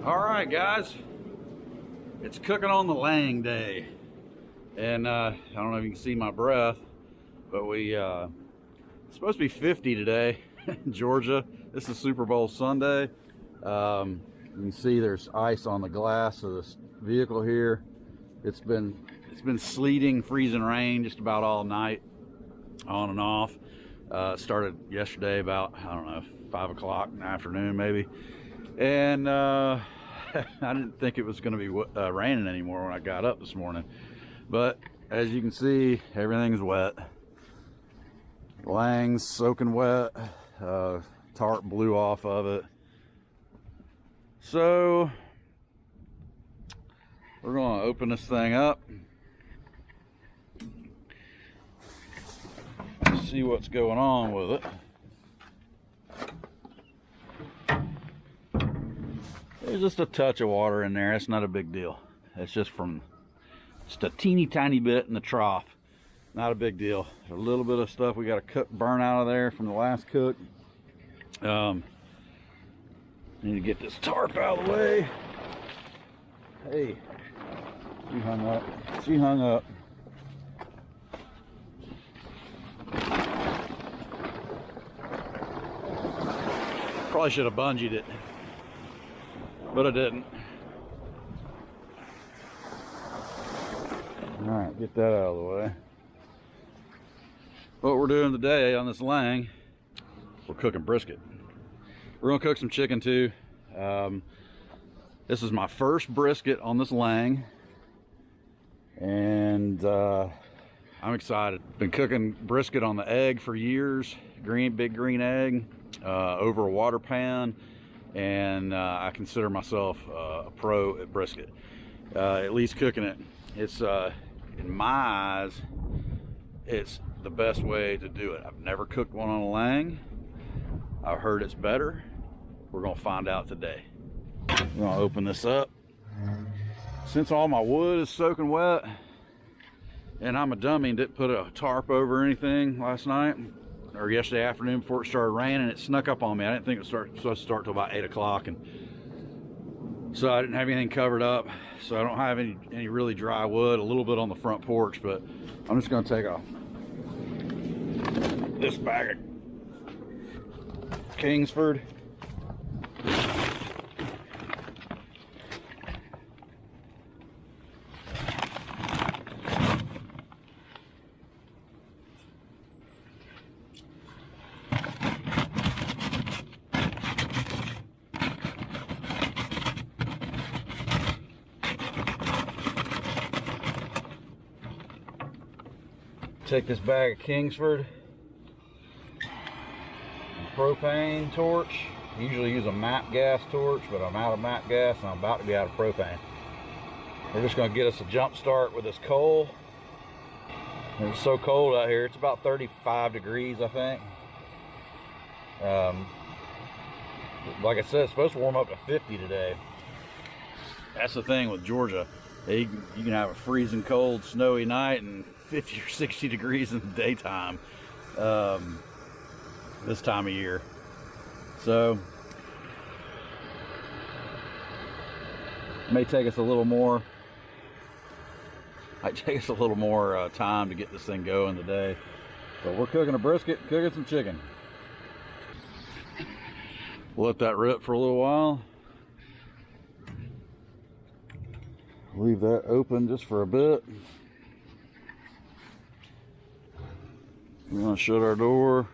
All right, guys, it's cooking on the Lang day, and I don't know if you can see my breath, but it's supposed to be 50 today in Georgia. This is Super Bowl Sunday. You can see there's ice on the glass of this vehicle here. It's been sleeting, freezing rain just about all night, on and off. It started yesterday about, I don't know, 5 o'clock in the afternoon maybe, and I didn't think it was going to be raining anymore when I got up this morning, but as you can see, everything's wet. Lang's soaking wet. Tarp blew off of it, so we're going to open this thing up and see what's going on with it. There's just a touch of water in there. It's not a big deal. It's just a teeny tiny bit in the trough. Not a big deal. There's a little bit of stuff we got to burn out of there from the last cook. Need to get this tarp out of the way. Hey, she hung up. She hung up. Probably should have bungeed it, but I didn't. All right, get that out of the way. What we're doing today on this Lang, we're cooking brisket. We're gonna cook some chicken too. This is my first brisket on this Lang, and I'm excited. Been cooking brisket on the egg for years, big green egg, over a water pan, and I consider myself a pro at brisket, at least cooking it. It's in my eyes, it's the best way to do it. I've never cooked one on a Lang. I've heard it's better. We're gonna find out today. We're gonna open this up. Since all my wood is soaking wet, and I'm a dummy and didn't put a tarp over anything last night or yesterday afternoon before it started raining, it snuck up on me. I didn't think it was supposed to start till about 8 o'clock, and so I didn't have anything covered up. So I don't have any really dry wood. A little bit on the front porch, but I'm just gonna take this bag of Kingsford. Take this bag of Kingsford, propane torch. I usually use a MAP gas torch, but I'm out of MAP gas and I'm about to be out of propane. We're just going to get us a jump start with this coal. It's so cold out here. It's about 35 degrees, I think. Like I said, it's supposed to warm up to 50 today. That's the thing with Georgia. You can have a freezing cold, snowy night and 50 or 60 degrees in the daytime this time of year. So it may take us a little more. Might take us a little more time to get this thing going today. But we're cooking a brisket, cooking some chicken. We'll let that rip for a little while. Leave that open just for a bit. We're going to shut our door,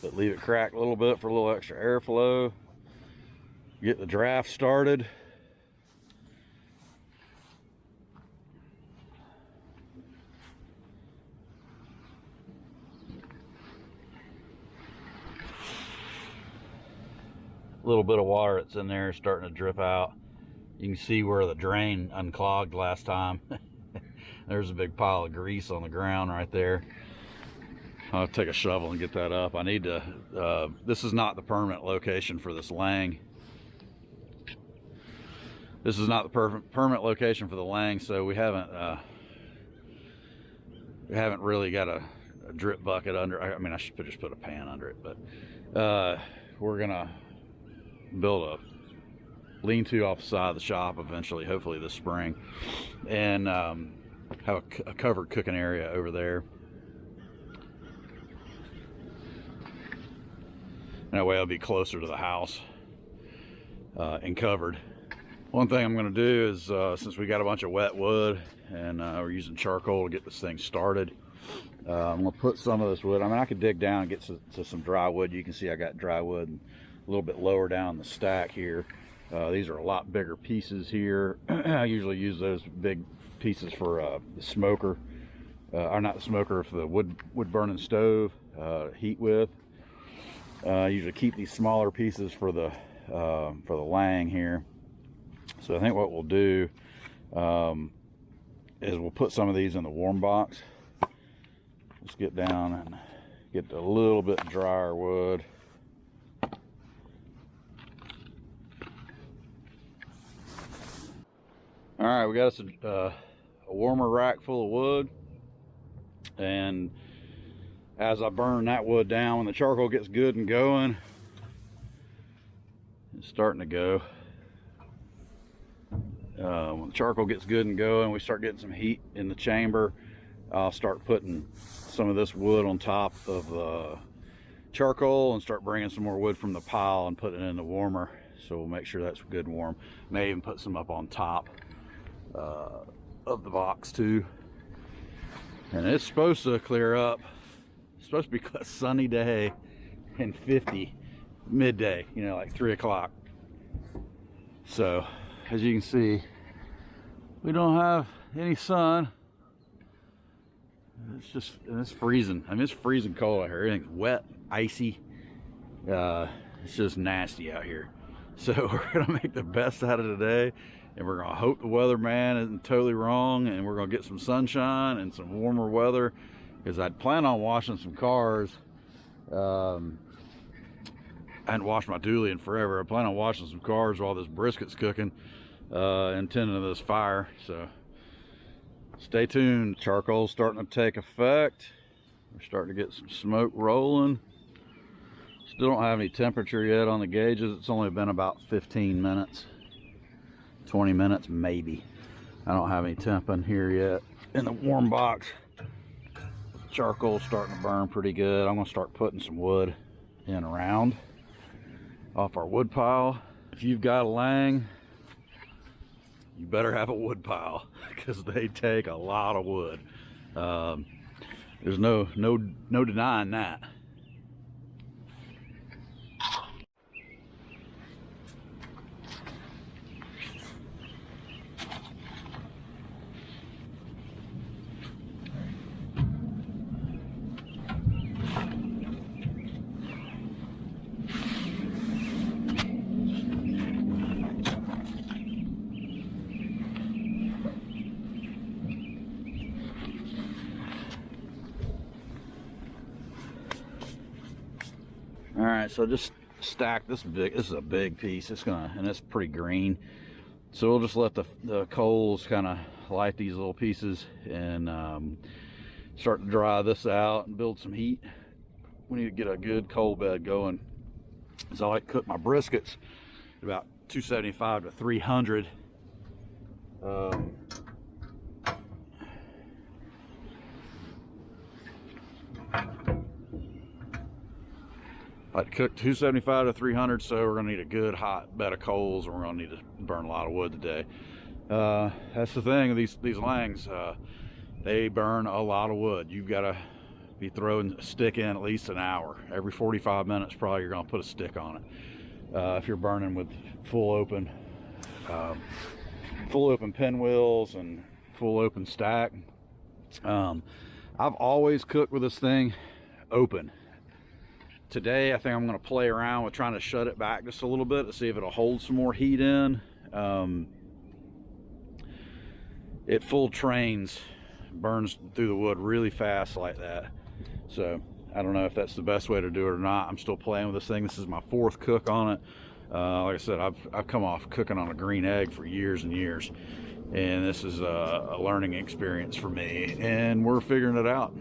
but leave it cracked a little bit for a little extra airflow. Get the draft started. A little bit of water that's in there is starting to drip out. You can see where the drain unclogged last time. There's a big pile of grease on the ground right there. I'll take a shovel and get that up. I need to, this is not the permanent location for this Lang. This is not the permanent location for the Lang, so we haven't really got a drip bucket under. I mean, I should just put a pan under it, but we're gonna build lean-to off the side of the shop eventually, hopefully this spring, and have a covered cooking area over there. That way I'll be closer to the house and covered. One thing I'm going to do is, since we got a bunch of wet wood and we're using charcoal to get this thing started, I'm going to put some of this wood. I mean, I could dig down and get to some dry wood. You can see I got dry wood a little bit lower down the stack here. These are a lot bigger pieces here. I usually use those big pieces for the smoker, or not the smoker, for the wood burning stove, heat with. I usually keep these smaller pieces for the lang here. So I think what we'll do is we'll put some of these in the warm box. Let's get down and get a little bit drier wood. All right, we got us a warmer rack full of wood, and as I burn that wood down, when the charcoal gets good and going, it's starting to go. When the charcoal gets good and going, we start getting some heat in the chamber, I'll start putting some of this wood on top of the charcoal and start bringing some more wood from the pile and putting it in the warmer. So we'll make sure that's good and warm. May even put some up on top of the box too. And it's supposed to clear up. It's supposed to be a sunny day and 50 midday, you know, like 3 o'clock. So as you can see, we don't have any sun. It's freezing. I mean, it's freezing cold out here. Everything's wet, icy. It's just nasty out here. So we're gonna make the best out of today, and we're gonna hope the weatherman isn't totally wrong, and we're gonna get some sunshine and some warmer weather, because I'd plan on washing some cars. I hadn't washed my dually in forever. I plan on washing some cars while this brisket's cooking, and tending to this fire. So stay tuned. Charcoal's starting to take effect. We're starting to get some smoke rolling. Still don't have any temperature yet on the gauges. It's only been about 15 minutes, 20 minutes maybe. I don't have any temp in here yet. In the warm box, charcoal's starting to burn pretty good. I'm gonna start putting some wood in around off our wood pile. If you've got a lang, you better have a wood pile, because they take a lot of wood. There's no denying that. All right, so just stack this big. This is a big piece. And it's pretty green. So we'll just let the coals kind of light these little pieces and start to dry this out and build some heat. We need to get a good coal bed going. So I like to cook my briskets about 275 to 300. I'd cook 275 to 300, so we're gonna need a good hot bed of coals, and we're gonna need to burn a lot of wood today. That's the thing, these langs, they burn a lot of wood. You've gotta be throwing a stick in at least an hour. Every 45 minutes, probably you're gonna put a stick on it. If you're burning with full open pinwheels and full open stack. I've always cooked with this thing open. Today, I think I'm going to play around with trying to shut it back just a little bit to see if it'll hold some more heat in. It full trains, burns through the wood really fast like that. So I don't know if that's the best way to do it or not. I'm still playing with this thing. This is my 4th cook on it. Like I said, I've come off cooking on a green egg for years and years, and this is a learning experience for me, and we're figuring it out.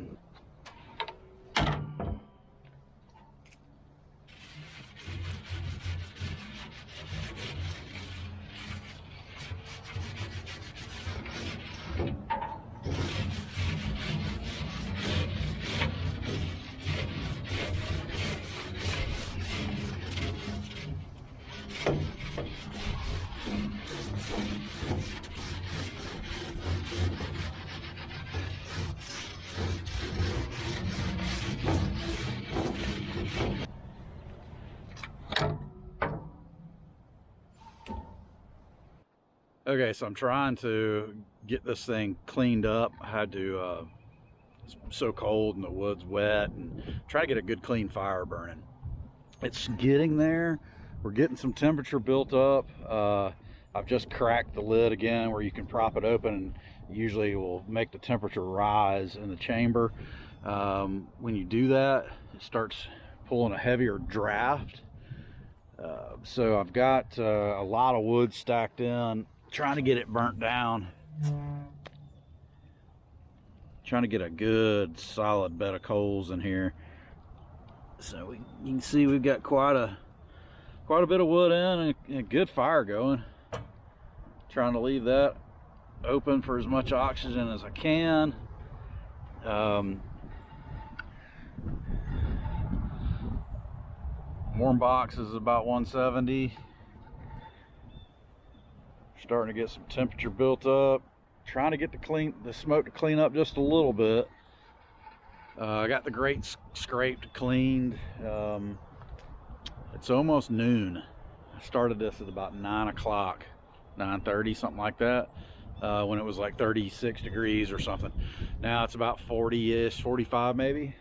Okay, so I'm trying to get this thing cleaned up. I had to, it's so cold and the wood's wet, and try to get a good clean fire burning. It's getting there. We're getting some temperature built up. I've just cracked the lid again where you can prop it open, and usually will make the temperature rise in the chamber. When you do that, it starts pulling a heavier draft. So I've got a lot of wood stacked in, trying to get it burnt down, trying to get a good solid bed of coals in here. So you can see we've got quite a bit of wood in and a good fire going. Trying to leave that open for as much oxygen as I can. Warm box is about 170. Starting to get some temperature built up. Trying to get the smoke to clean up just a little bit. I got the grate scraped, cleaned. It's almost noon. I started this at about 9 o'clock, 9:30, something like that, when it was like 36 degrees or something. Now it's about 40-ish, 45 maybe.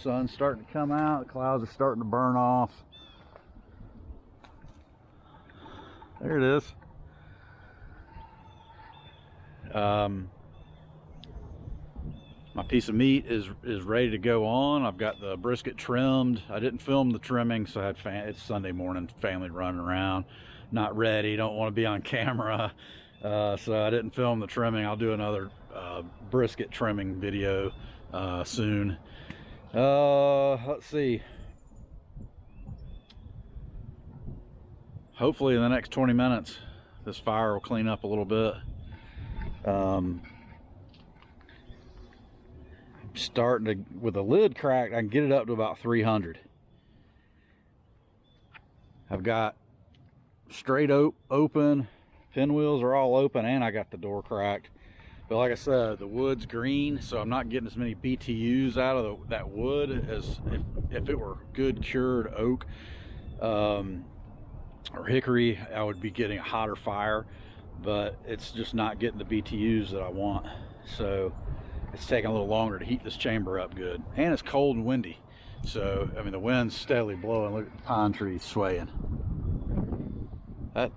Sun's starting to come out. The clouds are starting to burn off. There it is. My piece of meat is ready to go on. I've got the brisket trimmed. I didn't film the trimming, so I had it's Sunday morning, family running around, not ready, don't want to be on camera, so I didn't film the trimming. I'll do another brisket trimming video soon. Let's see. Hopefully in the next 20 minutes this fire will clean up a little bit. Starting to, with the lid cracked, I can get it up to about 300. I've got straight open, pinwheels are all open, and I got the door cracked. But like I said, the wood's green, so I'm not getting as many BTUs out of that wood as if it were good cured oak or hickory. I would be getting a hotter fire, but it's just not getting the BTUs that I want. So it's taking a little longer to heat this chamber up good. And it's cold and windy. So, I mean, the wind's steadily blowing. Look at the pine trees swaying. That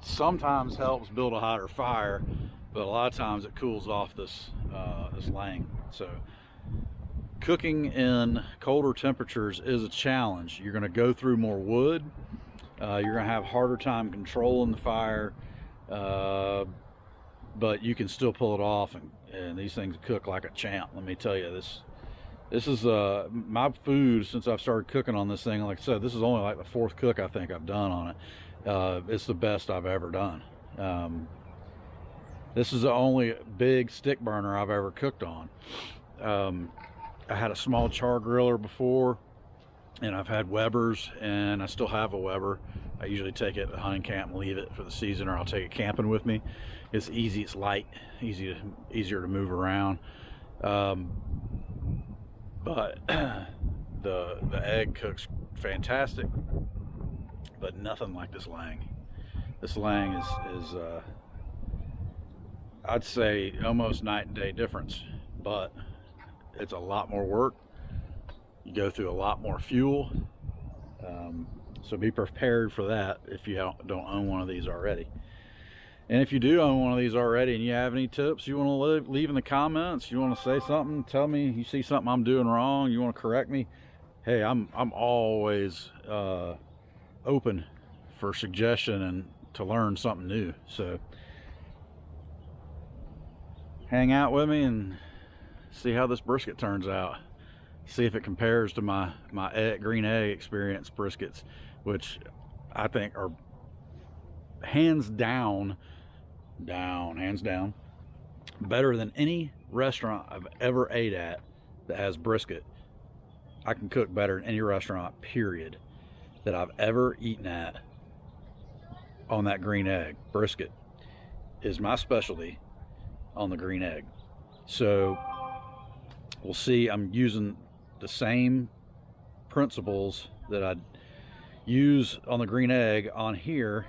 sometimes helps build a hotter fire, but a lot of times it cools off this lang. So cooking in colder temperatures is a challenge. You're gonna go through more wood. You're gonna have harder time controlling the fire, but you can still pull it off, and these things cook like a champ. Let me tell you, this is my food since I've started cooking on this thing. Like I said, this is only like the 4th cook I think I've done on it. It's the best I've ever done. This is the only big stick burner I've ever cooked on. I had a small char griller before, and I've had Weber's, and I still have a Weber. I usually take it to hunting camp and leave it for the season, or I'll take it camping with me. It's easy, it's light, easier to move around. But the egg cooks fantastic, but nothing like this lang. This lang is I'd say almost night and day difference, but it's a lot more work. You go through a lot more fuel, so be prepared for that if you don't own one of these already. And if you do own one of these already and you have any tips you want to leave in the comments, you want to say something, tell me you see something I'm doing wrong, you want to correct me, hey, I'm always open for suggestion and to learn something new. So hang out with me and see how this brisket turns out. See if it compares to my green egg experience briskets, which I think are hands down better than any restaurant I've ever ate at that has brisket. I can cook better than any restaurant, period, that I've ever eaten at on that green egg. Brisket is my specialty on the green egg. So we'll see, I'm using the same principles that I use on the green egg on here.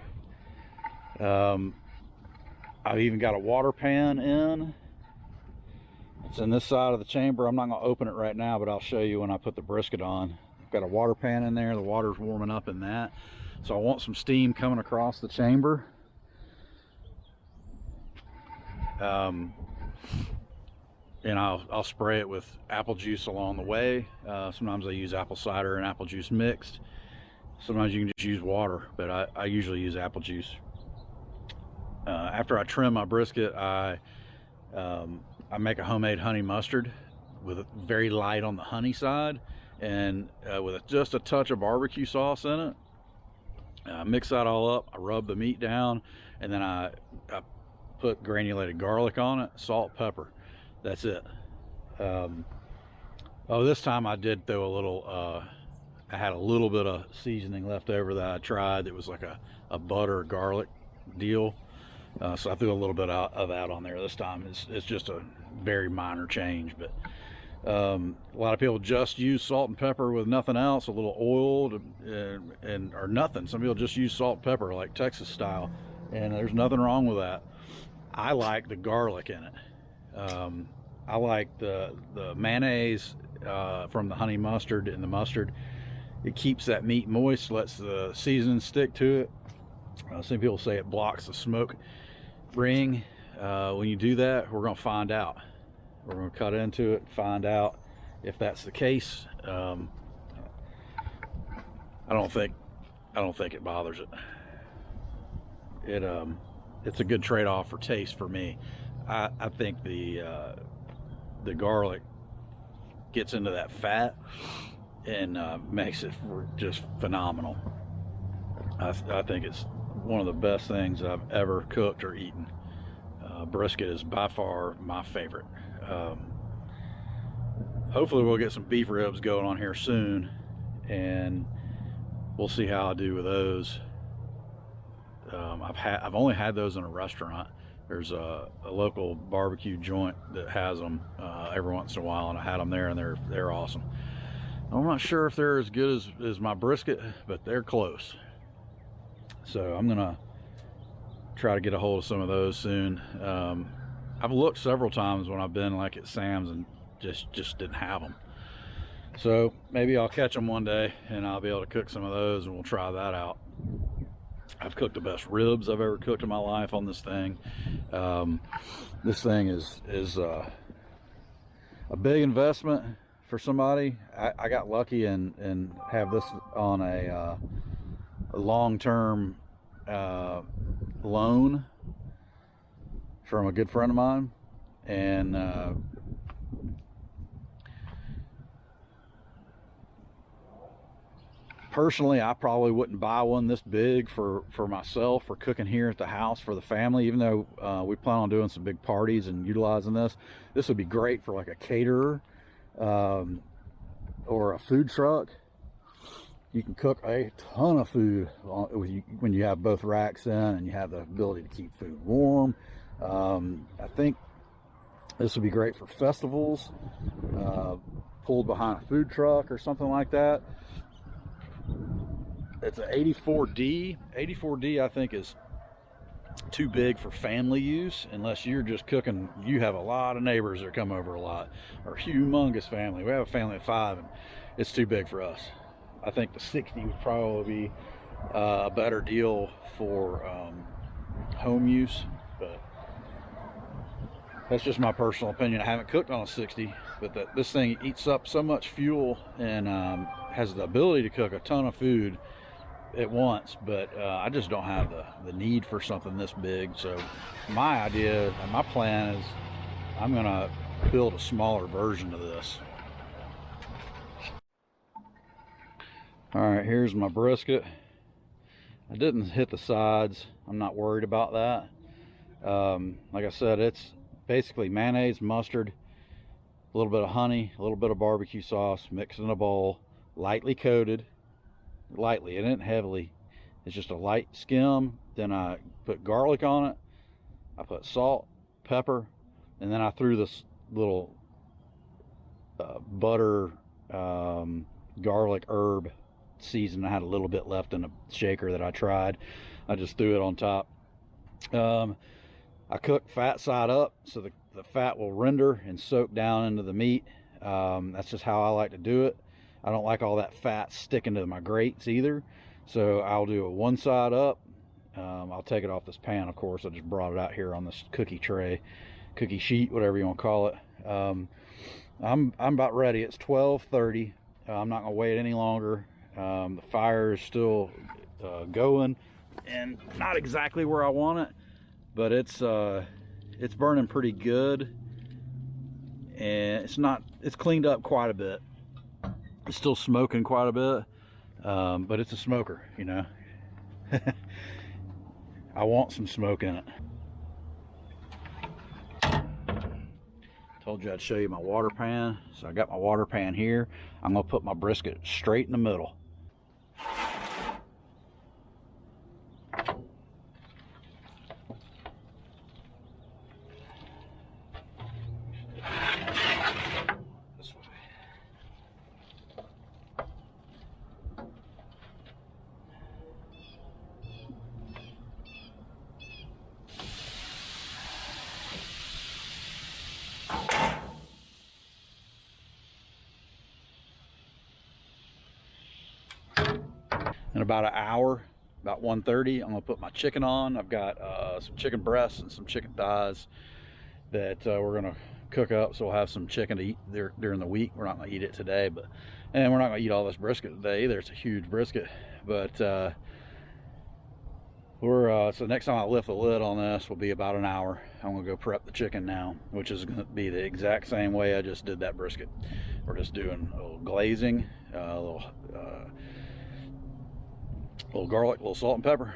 I've even got a water pan in. It's in this side of the chamber. I'm not going to open it right now, but I'll show you when I put the brisket on. I've got a water pan in there. The water's warming up in that. So I want some steam coming across the chamber. And I'll spray it with apple juice along the way. Sometimes I use apple cider and apple juice mixed. Sometimes you can just use water, but I usually use apple juice. After I trim my brisket, I make a homemade honey mustard with a very light on the honey side, and with just a touch of barbecue sauce in it. Mix that all up. I rub the meat down, and then I put granulated garlic on it, salt, pepper. That's it. Oh, this time I did throw a little, I had a little bit of seasoning left over that I tried. It was like a butter garlic deal. So I threw a little bit of that on there this time. It's just a very minor change, but a lot of people just use salt and pepper with nothing else, a little oil or nothing. Some people just use salt and pepper like Texas style, and there's nothing wrong with that. I like the garlic in it. I like the mayonnaise from the honey mustard and the mustard. It keeps that meat moist, lets the seasoning stick to it. Some people say it blocks the smoke ring. When you do that, we're going to find out. We're going to cut into it and find out if that's the case. I don't think it bothers it. It's a good trade-off for taste for me. I think the garlic gets into that fat and makes it just phenomenal. I think it's one of the best things I've ever cooked or eaten. Brisket is by far my favorite. Hopefully we'll get some beef ribs going on here soon, and we'll see how I do with those. I've only had those in a restaurant. There's a local barbecue joint that has them every once in a while, and I had them there, and they're awesome. I'm not sure if they're as good as my brisket, but they're close. So I'm gonna try to get a hold of some of those soon. I've looked several times when I've been like at Sam's and just didn't have them. So maybe I'll catch them one day and I'll be able to cook some of those, and we'll try that out. I've cooked the best ribs I've ever cooked in my life on this thing. This thing is a big investment for somebody. I got lucky and have this on a long-term loan from a good friend of mine, and personally I probably wouldn't buy one this big for myself for cooking here at the house for the family, even though we plan on doing some big parties and utilizing this. This would be great for like a caterer or a food truck. You can cook a ton of food when you have both racks in and you have the ability to keep food warm. I think this would be great for festivals, pulled behind a food truck or something like that. It's an 84D. 84D I think is too big for family use, unless you're just cooking. You have a lot of neighbors that come over a lot, or humongous family. We have a family of 5 and it's too big for us. I think the 60 would probably be a better deal for home use, but that's just my personal opinion. I haven't cooked on a 60, but this thing eats up so much fuel and has the ability to cook a ton of food at once, but I just don't have the need for something this big. So my idea and my plan is I'm gonna build a smaller version of this. All right, here's my brisket. I didn't hit the sides. I'm not worried about that. Like I said, it's basically mayonnaise, mustard, a little bit of honey, a little bit of barbecue sauce, mixed in a bowl, lightly coated. Lightly, it isn't heavily. It's just a light skim. Then I put garlic on it. I put salt, pepper, and then I threw this little butter, garlic, herb season. I had a little bit left in a shaker that I tried. I just threw it on top. I cook fat side up so the fat will render and soak down into the meat. That's just how I like to do it. I don't like all that fat sticking to my grates either. So I'll do a one side up. I'll take it off this pan, of course. I just brought it out here on this cookie tray, cookie sheet, whatever you want to call it. I'm about ready. It's 12:30. I'm not gonna wait any longer. The fire is still going, and not exactly where I want it, but it's burning pretty good, and it's cleaned up quite a bit. It's still smoking quite a bit, but it's a smoker, you know. I want some smoke in it. Told you I'd show you my water pan. So I got my water pan here. I'm gonna put my brisket straight in the middle. This way. In about an hour, about 1:30, I'm gonna put my chicken on. I've got some chicken breasts and some chicken thighs that we're gonna cook up, so we'll have some chicken to eat there during the week. We're not gonna eat it today, and we're not gonna eat all this brisket today either. It's a huge brisket, but so next time I lift the lid on this will be about an hour. I'm gonna go prep the chicken now, which is gonna be the exact same way I just did that brisket. We're just doing a little glazing, a little garlic, a little salt and pepper.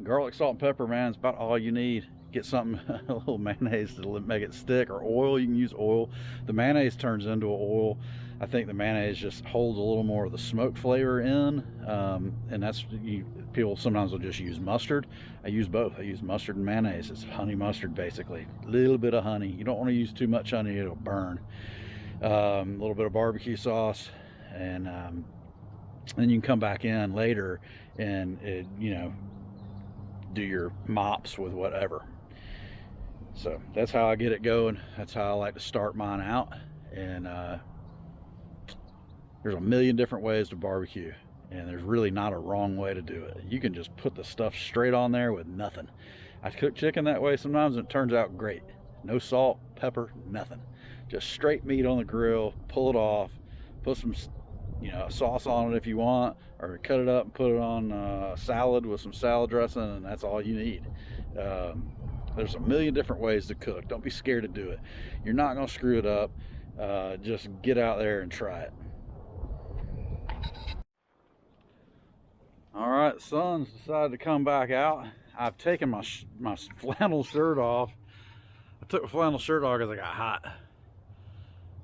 Garlic, salt, and pepper, man, is about all you need. Get something, a little mayonnaise to make it stick, or oil. You can use oil. The mayonnaise turns into an oil. I think the mayonnaise just holds a little more of the smoke flavor in, and that's, people sometimes will just use mustard. I use both. I use mustard and mayonnaise. It's honey mustard, basically. A little bit of honey. You don't want to use too much honey, it'll burn. A little bit of barbecue sauce, and then you can come back in later and do your mops with whatever. So that's how I get it going. That's how I like to start mine out. And there's a million different ways to barbecue, and there's really not a wrong way to do it. You can just put the stuff straight on there with nothing. I cook chicken that way sometimes, and it turns out great. No salt, pepper, nothing. Just straight meat on the grill, pull it off, put some sauce on it if you want, or cut it up and put it on a salad with some salad dressing, and that's all you need. There's a million different ways to cook. Don't be scared to do it. You're not gonna screw it up. Just get out there and try it. All right, the sun's decided to come back out. I've taken my flannel shirt off. I took my flannel shirt off because I got hot.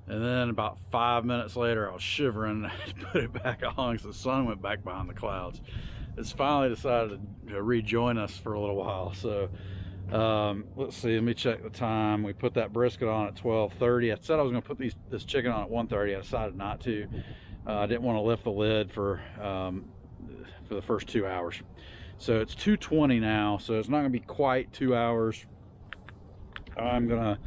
And then about 5 minutes later, I was shivering. I put it back on because the sun went back behind the clouds. It's finally decided to rejoin us for a little while. So let's see, let me check the time. We put that brisket on at 12:30. I said I was going to put this chicken on at 1:30. I decided not to. I didn't want to lift the lid for the first 2 hours. So it's 2:20 now, so it's not going to be quite 2 hours. I'm gonna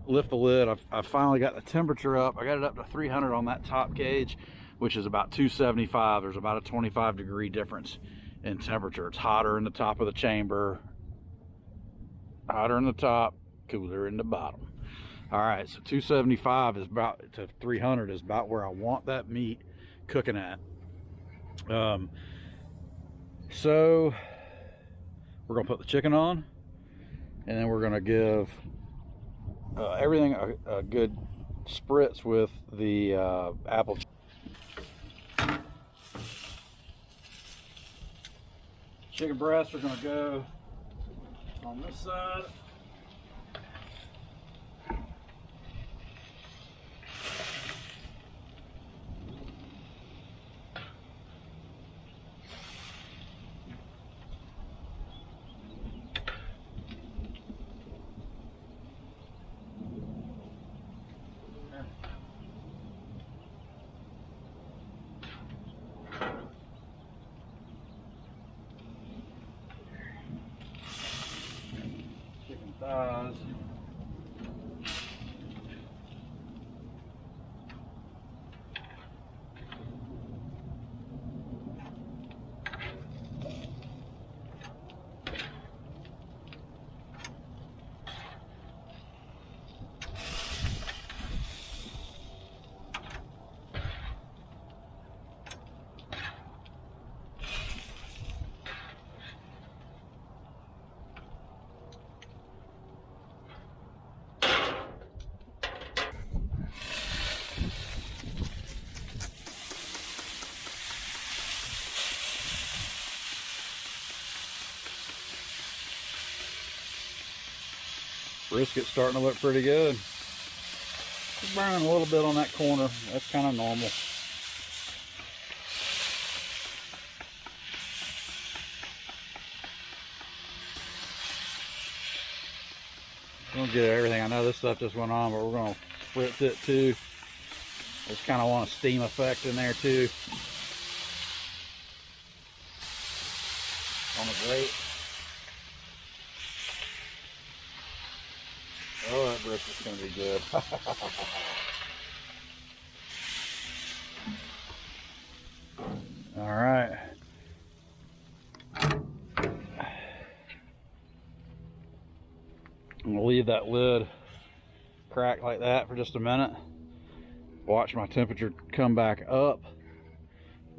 lift the lid. I finally got the temperature up. I got it up to 300 on that top gauge, which is about 275. There's about a 25-degree difference in temperature. It's hotter in the top of the chamber, hotter in the top, cooler in the bottom. All right, so 275 is about to 300 is about where I want that meat cooking at. So we're gonna put the chicken on, and then we're gonna give everything a good spritz with the apple. Chicken breasts are gonna go on this side. size. Brisket's starting to look pretty good. It's burning a little bit on that corner. That's kind of normal. We'll get everything. I know this stuff just went on, but we're going to spritz it too. Just kind of want a steam effect in there too. On the grate. Oh, that brisket's going to be good. All right. I'm going to leave that lid crack like that for just a minute. Watch my temperature come back up.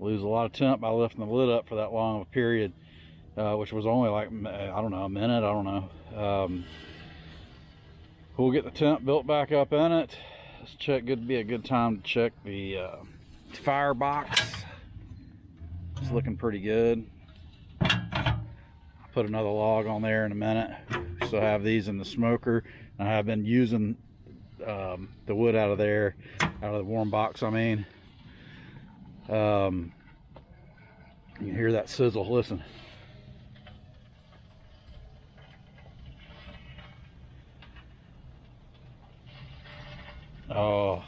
Lose a lot of temp by lifting the lid up for that long of a period, which was only like, I don't know, a minute, I don't know. We'll get the temp built back up in it. Let's check, could be a good time to check the firebox. It's looking pretty good. I'll put another log on there in a minute. Still have these in the smoker. I have been using the wood out of there, out of the warm box, I mean. You can hear that sizzle, listen. Oh,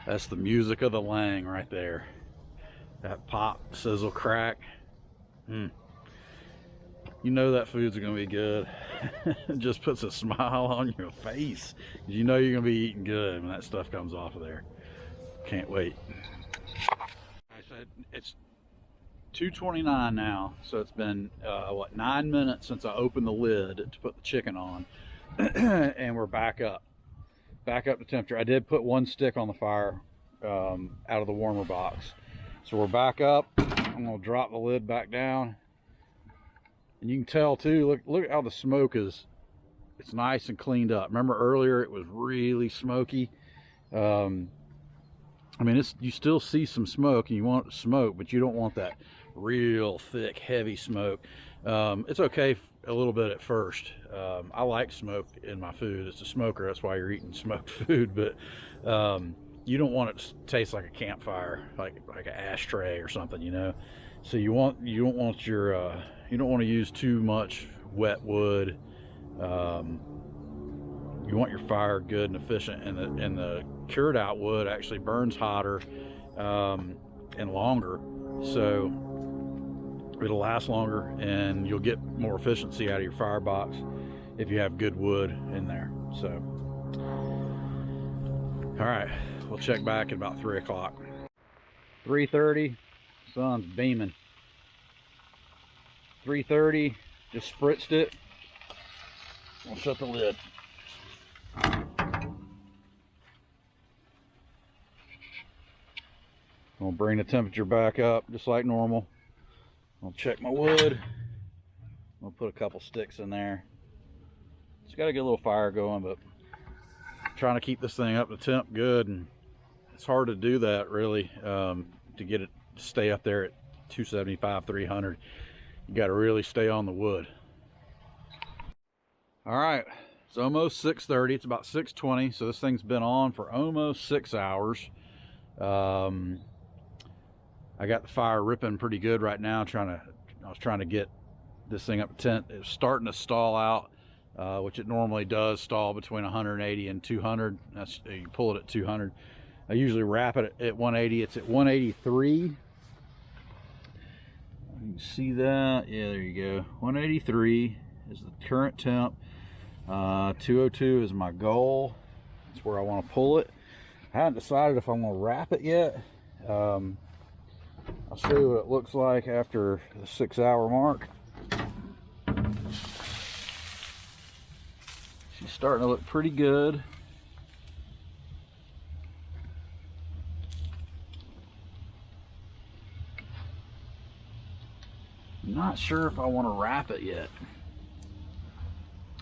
that's the music of the lang right there. That pop, sizzle, crack. You know that food's gonna be good. It just puts a smile on your face. You know you're gonna be eating good when that stuff comes off of there. Can't wait. It's 2:29 now, so it's been what, 9 minutes since I opened the lid to put the chicken on. And we're back up to temperature. I did put one stick on the fire out of the warmer box, so we're back up. I'm gonna drop the lid back down, and you can tell too, look how the smoke is. It's nice and cleaned up. Remember earlier it was really smoky. I mean, you still see some smoke, and you want smoke, but you don't want that real thick, heavy smoke. It's okay a little bit at first. I like smoke in my food. It's a smoker, that's why you're eating smoked food, but you don't want it to taste like a campfire, like an ashtray or something, you know. So you don't want to use too much wet wood. You want your fire good and efficient, and the cured out wood actually burns hotter and longer, so it'll last longer, and you'll get more efficiency out of your firebox if you have good wood in there. So, all right, we'll check back at about 3 o'clock. 3:30, sun's beaming. 3:30, just spritzed it. I'll shut the lid. I'll bring the temperature back up just like normal. I'll check my wood. I'll put a couple sticks in there. It's got to get a little fire going, but I'm trying to keep this thing up to temp good, and it's hard to do that really, to get it to stay up there at 275, 300. You got to really stay on the wood. All right, it's almost 6:30. It's about 6:20, so this thing's been on for almost 6 hours. I got the fire ripping pretty good right now. I was trying to get this thing up to 10. It's starting to stall out, which it normally does stall between 180 and 200. That's, you pull it at 200. I usually wrap it at 180. It's at 183. You can see that. Yeah, there you go. 183 is the current temp. 202 is my goal. That's where I want to pull it. I haven't decided if I'm going to wrap it yet. I'll show you what it looks like after the 6-hour mark. She's starting to look pretty good. I'm not sure if I want to wrap it yet.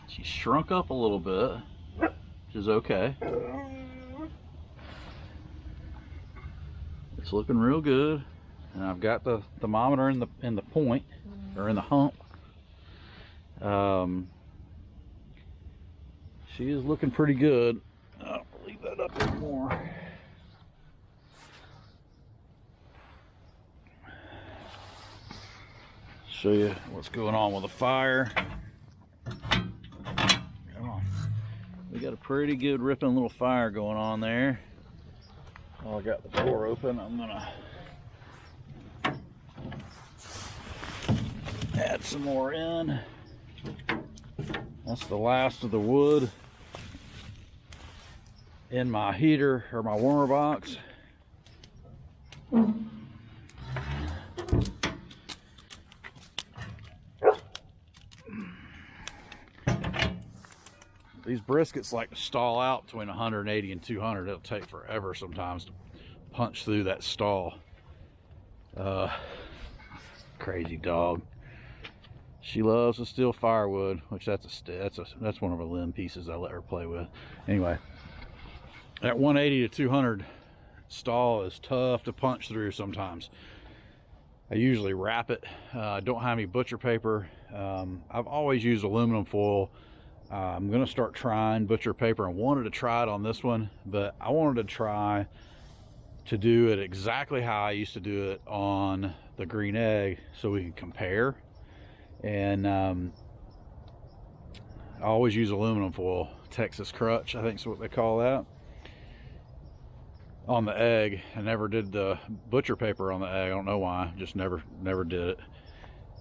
She's shrunk up a little bit, which is okay. It's looking real good, and I've got the thermometer in the point, or in the hump. She is looking pretty good. I'll leave that up a bit more. Show you what's going on with the fire. Come on. We got a pretty good ripping little fire going on there. Oh, I got the door open. I'm gonna add some more in. That's the last of the wood in my heater or my warmer box. These briskets like to stall out between 180 and 200. It'll take forever sometimes to punch through that stall. Crazy dog. She loves to steal firewood, which that's one of her limb pieces I let her play with. Anyway, that 180 to 200 stall is tough to punch through sometimes. I usually wrap it. I don't have any butcher paper. I've always used aluminum foil. I'm gonna start trying butcher paper. I wanted to try it on this one, but I wanted to try to do it exactly how I used to do it on the green egg so we can compare. And I always use aluminum foil, Texas crutch, I think is what they call that, on the egg. I never did the butcher paper on the egg. I don't know why, just never did it.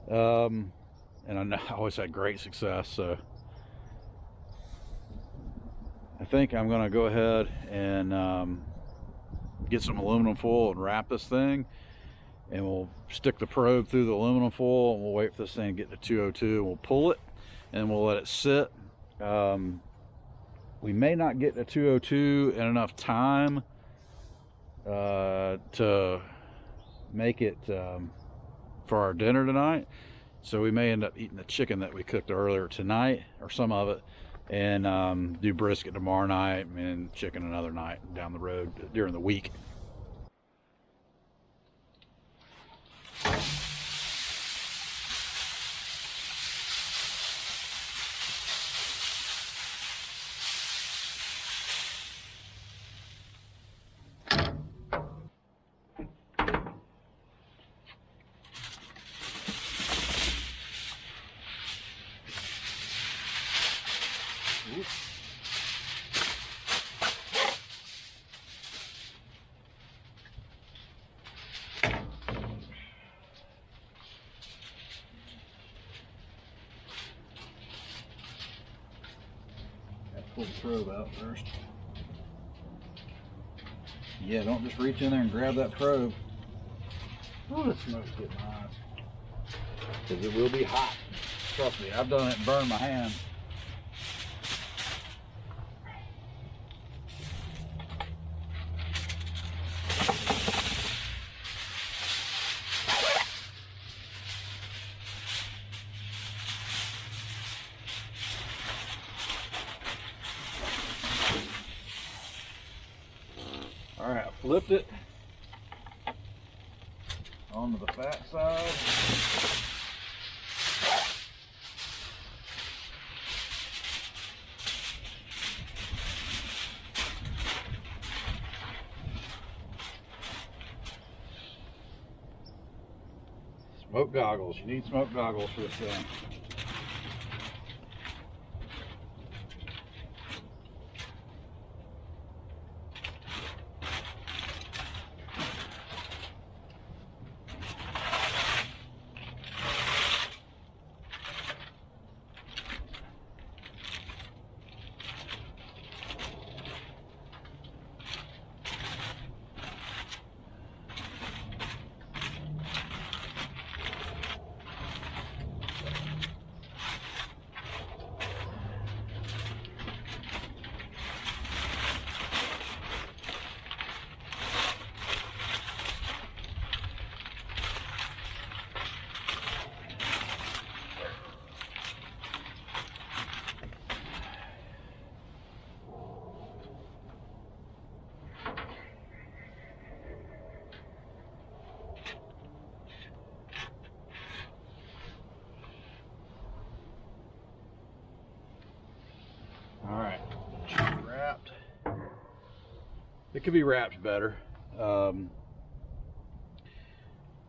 And I always had great success. So I think I'm gonna go ahead and get some aluminum foil and wrap this thing, and we'll stick the probe through the aluminum foil, and we'll wait for this thing to get to 202, and we'll pull it, and we'll let it sit. We may not get to 202 in enough time to make it for our dinner tonight, so we may end up eating the chicken that we cooked earlier tonight, or some of it, and do brisket tomorrow night and chicken another night down the road during the week. Pull the probe out first. Yeah, don't just reach in there and grab that probe. Oh, the smoke's getting hot. Because it will be hot. Trust me, I've done it and burned my hand. Alright, I flipped it onto the fat side. Smoke goggles. You need smoke goggles for this thing. All right, wrapped. It could be wrapped better.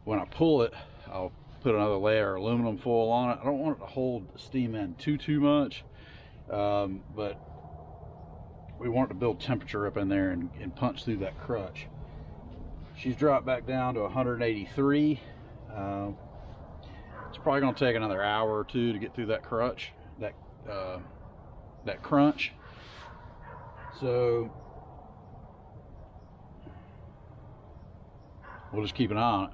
When I pull it, I'll put another layer of aluminum foil on it. I don't want it to hold the steam in too much, but we want it to build temperature up in there and punch through that crutch. She's dropped back down to 183. It's probably going to take another hour or two to get through that crutch, that crunch. So we'll just keep an eye on it.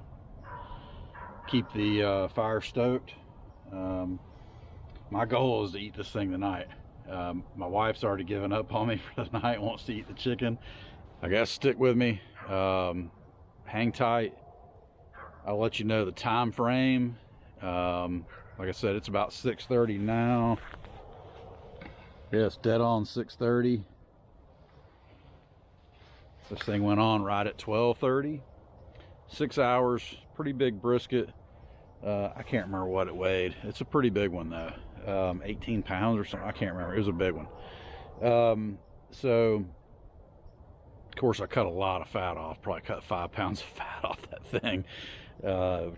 Keep the fire stoked. My goal is to eat this thing tonight. My wife's already given up on me for the night, wants to eat the chicken. I guess stick with me. Hang tight. I'll let you know the time frame. Like I said, it's about 6:30 now. Yes, dead on 6:30. This thing went on right at 12:30. 6 hours, pretty big brisket. I can't remember what it weighed. It's a pretty big one though. 18 pounds or something. I can't remember. It was a big one. So of course I cut a lot of fat off. Probably cut 5 pounds of fat off that thing.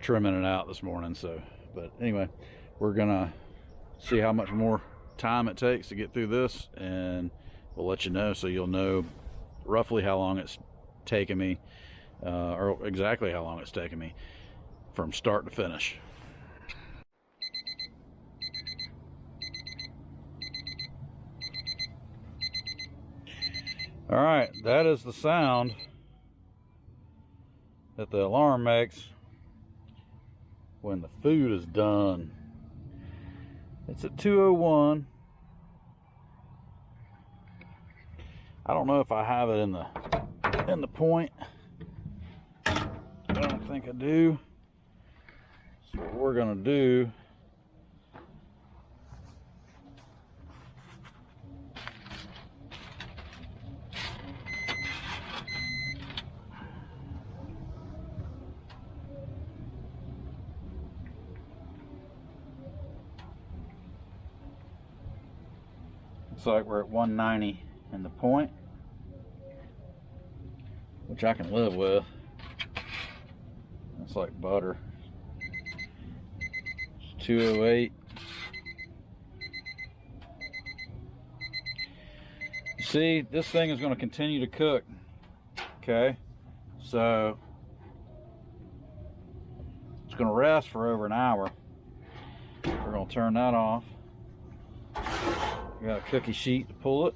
Trimming it out this morning. So, but anyway, we're gonna see how much more time it takes to get through this, and we'll let you know, so you'll know roughly how long it's taken me, or exactly how long it's taken me from start to finish. All right, that is the sound that the alarm makes when the food is done. It's at 2:01. I don't know if I have it in the point. I don't think I do. So what we're gonna do, looks like we're at 190 in the point, which I can live with. It's like butter. It's 208. See, this thing is going to continue to cook. Okay, so it's going to rest for over an hour. We're going to turn that off. We got a cookie sheet to pull it.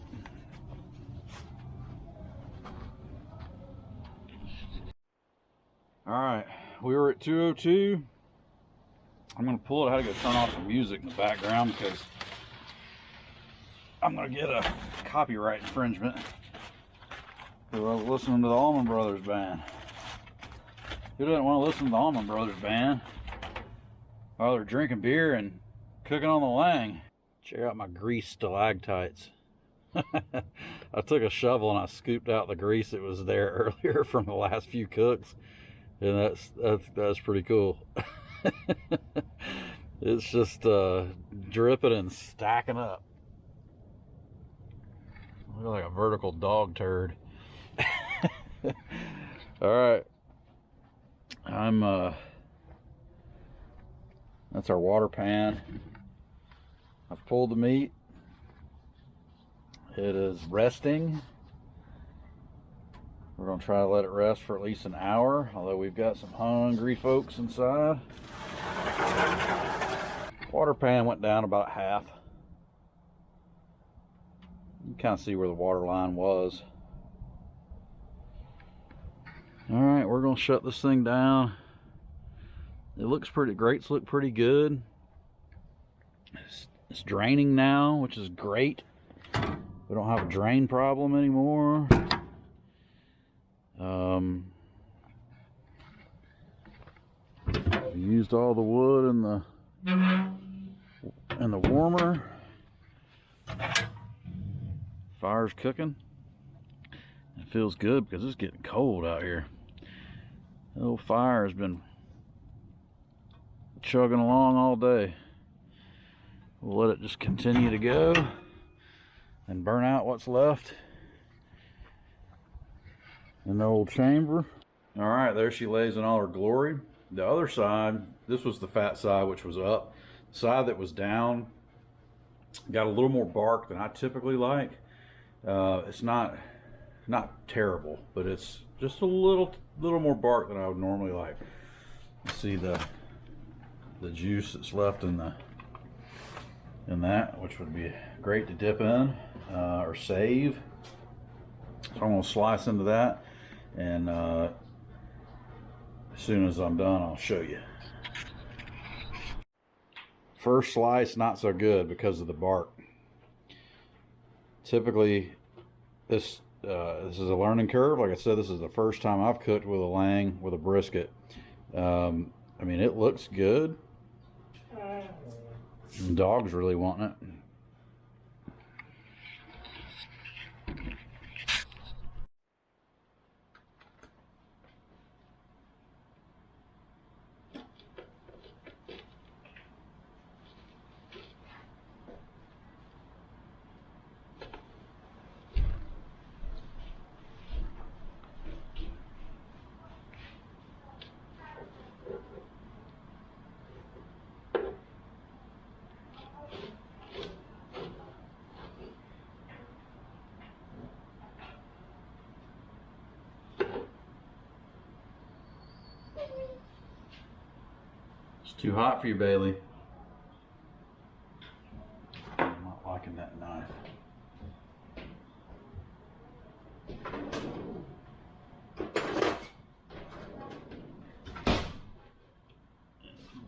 All right, we were at 202. I'm gonna pull it. I had to go turn off the music in the background because I'm gonna get a copyright infringement. I was listening to the Allman Brothers Band. Who doesn't want to listen to the Allman Brothers Band while they're drinking beer and cooking on the lang? Check out my grease stalactites. I took a shovel and I scooped out the grease that was there earlier from the last few cooks, and that's pretty cool. It's just dripping and stacking up. Look like a vertical dog turd. All right, that's our water pan. I've pulled the meat. It is resting. We're going to try to let it rest for at least an hour, although we've got some hungry folks inside. Water pan went down about half. You can kind of see where the water line was. All right, we're going to shut this thing down. It looks pretty, grates look pretty good. It's draining now, which is great. We don't have a drain problem anymore. We used all the wood in the warmer. Fire's cooking. It feels good because it's getting cold out here. The little fire has been chugging along all day. We'll let it just continue to go. and burn out what's left in the old chamber. All right, there she lays in all her glory. The other side, this was the fat side, which was up. The side that was down got a little more bark than I typically like. It's not terrible, but it's just a little more bark than I would normally like. You see the juice that's left in that, which would be great to dip in or save. So I'm going to slice into that, and as soon as I'm done, I'll show you. First slice, not so good because of the bark. Typically, this is a learning curve. Like I said, this is the first time I've cooked with a lang with a brisket. I mean, it looks good. The dog's really wanting it. It's too hot for you, Bailey. I'm not liking that knife.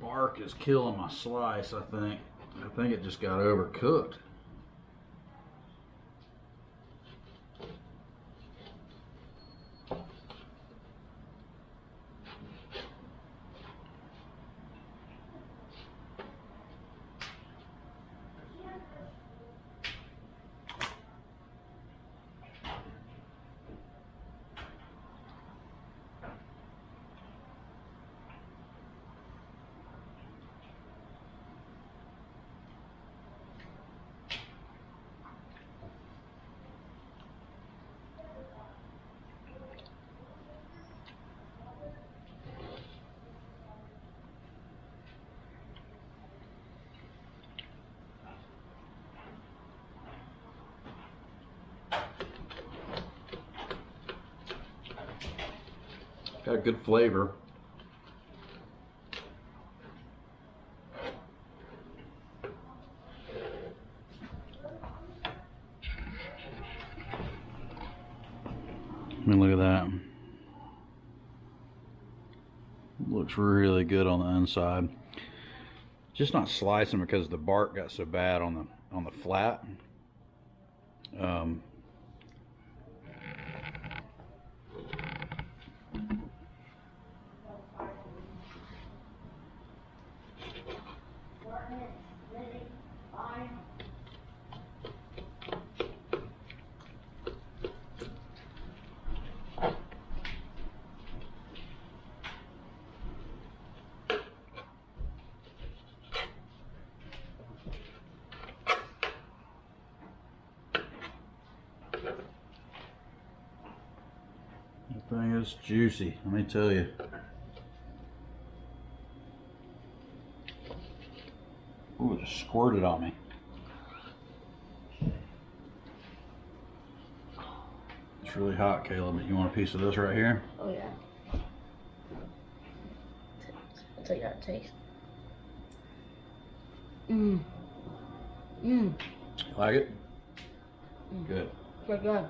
Bark is killing my slice, I think. I think it just got overcooked. Got a good flavor. I mean, look at that. Looks really good on the inside. Just not slicing because the bark got so bad on the flat. The thing is juicy, let me tell you. Ooh, it just squirted on me. It's really hot, Caleb. You want a piece of this right here? Oh yeah. I'll tell you how it tastes. Mmm. Mmm. Like it? Good. Very good.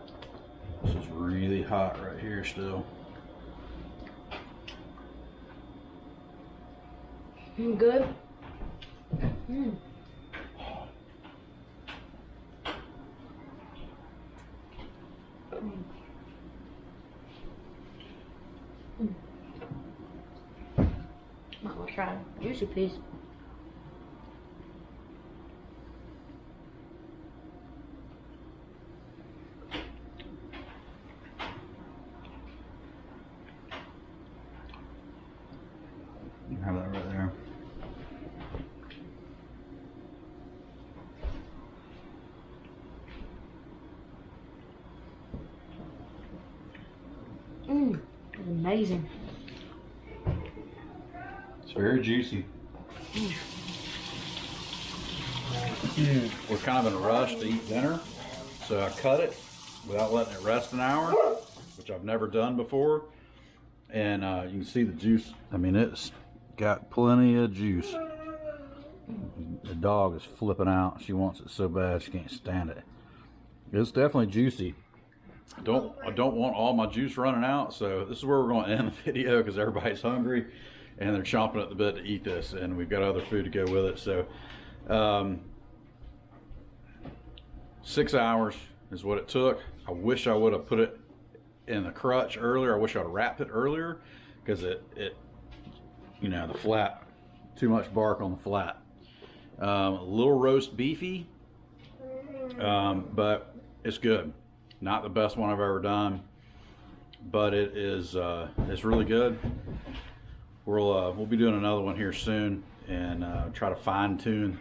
This is really hot right here still. Good. Mmm. Might want to try a juicy piece. You can have that right there. amazing. It's very juicy. We're kind of in a rush to eat dinner, so I cut it without letting it rest an hour, which I've never done before. And you can see the juice. I mean, it's got plenty of juice. The dog is flipping out. She wants it so bad she can't stand it. It's definitely juicy. I don't want all my juice running out, so this is where we're going to end the video because everybody's hungry and they're chomping at the bit to eat this, and we've got other food to go with it. So 6 hours is what it took. I wish I would have put it in the crutch earlier. I wish I would have wrapped it earlier because it you know, the flat, too much bark on the flat. A little roast beefy, but it's good. Not the best one I've ever done, but it is it's really good. We'll be doing another one here soon and try to fine tune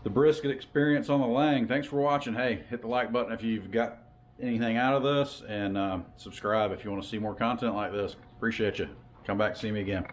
the brisket experience on the Lang. Thanks for watching. Hey, hit the like button if you've got anything out of this, and subscribe if you want to see more content like this. Appreciate you. Come back and see me again.